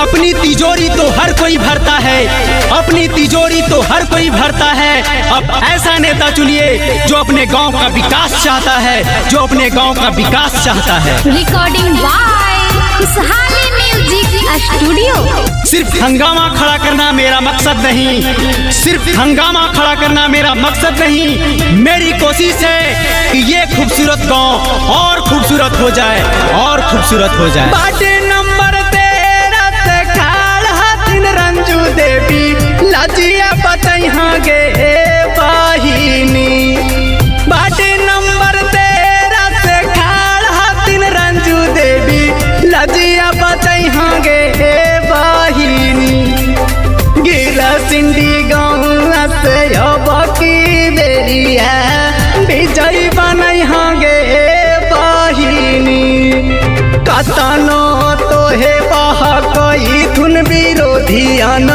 अपनी तिजोरी तो हर कोई भरता है, अपनी तिजोरी तो हर कोई भरता है। अब ऐसा नेता चुनिए जो अपने गांव का विकास चाहता है, जो अपने गांव का विकास चाहता है। रिकॉर्डिंग बाय खुशहाली म्यूजिक स्टूडियो। सिर्फ हंगामा खड़ा करना मेरा मकसद नहीं, सिर्फ हंगामा खड़ा करना मेरा मकसद नहीं। मेरी कोशिश है कि ये खूबसूरत गांव और खूबसूरत हो जाए, और खूबसूरत हो जाए। बाटे नंबर 13 से खाड़ हाथिन रंजू देवी लजिया बतैहा गे बहिनी। बाटे नंबर 13 से खाड़ हाथिन रंजू देवी लजिया बतैहा गे बहिनी। गिरा सिंडी गाँव से अब की बेरिया विजय बनैहा गे बहिनी। कतनो तो हे बह कोई धुन विरोधियन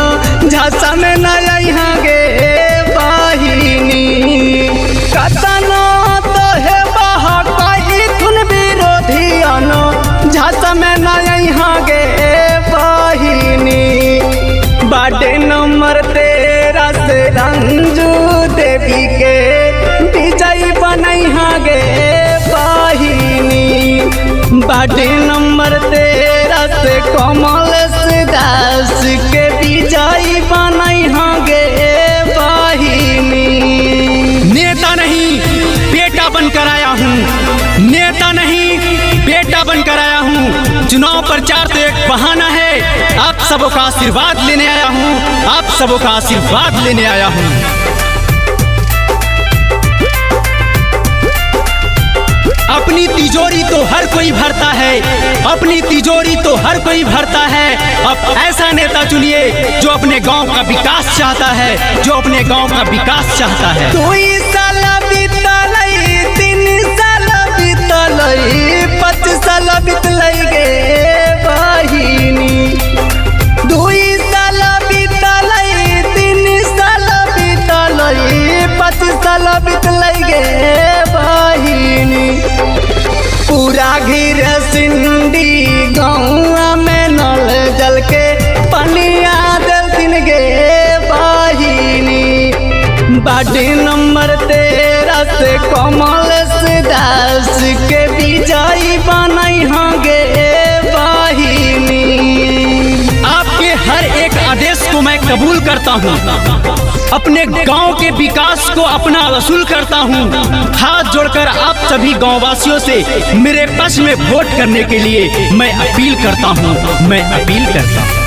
झसा में नया गे बहिनी। कतनो तो हे बह कोई धुन विरोधियन झसा में नया गे बहिनी। बाटे नंबर 13 से रंजू देवी के विजय बनैहा गे बहिनी। बाटे नंबर 13 से कमल दास के विजय बनैहा गे बहिनी। नेता नहीं बेटा बनकर आया हूँ, नेता नहीं बेटा बनकर आया हूँ। चुनाव प्रचार तो एक बहाना है, आप सबों का आशीर्वाद लेने आया हूँ, आप सबों का आशीर्वाद लेने आया हूँ। अपनी तिजोरी तो हर कोई भरता है, अपनी तिजोरी तो हर कोई भरता है। अब ऐसा नेता चुनिए जो अपने गांव का विकास चाहता है, जो अपने गांव का विकास चाहता है। 2 साल बीतलई, 3 साल बीतलई, 5 साल बीतलई गे बहिनी। 2 साल बीतलई, 3 साल बीतलई, 5 साल बीतलई गे बहिनी। पूरा घिर सिंडी गाँव में नल जल के पनिया देलथिन गे बहिनी। बाटे नंबर 13 से कमल दास के विजय बनैहा गे बहिनी। आपके हर एक आदेश को मैं कबूल करता हूँ, अपने गांव के विकास को अपना वसूल करता हूँ। हाथ जोड़कर आप सभी गांववासियों से मेरे पक्ष में वोट करने के लिए मैं अपील करता हूँ, मैं अपील करता हूँ।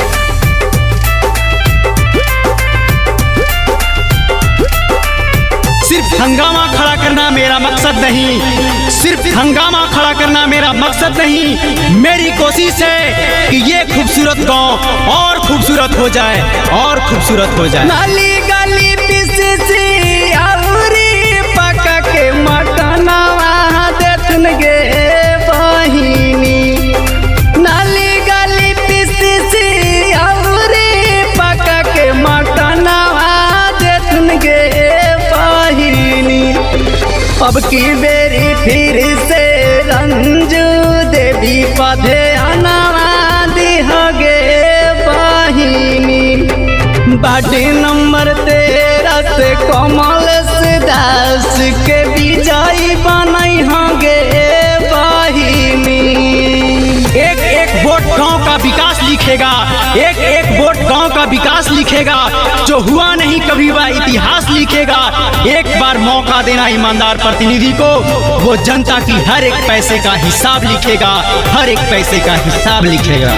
सिर्फ हंगामा खड़ा करना मेरा मकसद नहीं, सिर्फ हंगामा खड़ा करना मेरा मकसद नहीं। मेरी कोशिश है कि ये खूबसूरत गांव और खूबसूरत हो जाए, और खूबसूरत हो जाए। नाली गली पिससी औरी पका के मटनवा देथुन गे बहिनी। नाली गली पिससी औरी पका के मटनवा देथुन गे बहिनी। अब की बेरी फिर से रंजू देवी पधे अनवा दिह गे बहिनी। बाटे नंबर 13 से कमल दास के विजय बनैहा गे बहिनी। एक एक वोट गांव का विकास लिखेगा, एक एक वोट गांव का विकास लिखेगा। जो हुआ नहीं कभी वह इतिहास लिखेगा। एक बार मौका देना ईमानदार प्रतिनिधि को, वो जनता की हर एक पैसे का हिसाब लिखेगा, हर एक पैसे का हिसाब लिखेगा।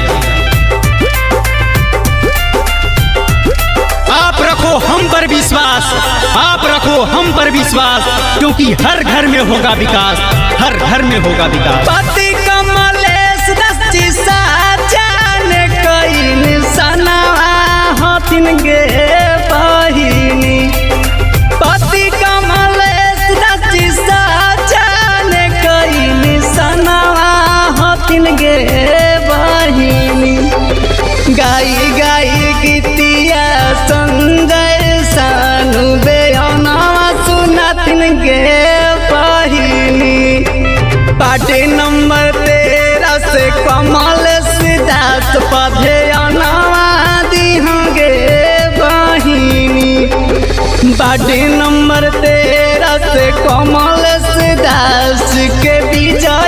आप रखो हम पर विश्वास, आप रखो हम पर विश्वास, क्योंकि हर घर में होगा विकास, हर घर में होगा विकास। पति कमलेश दस्ती साजाने कई निशानवा हाथिन गे बहिनी। पति कमलेश दस्ती साजाने कई निशानवा हाथिन गे बहिनी। गाई गाई गीतिया संजय सानू बेअनवा सुनाथिन गे बहिनी। बाटे नंबर 13 से कमल दास पधे अना वार्ड नंबर 13 से कमल दास के विजय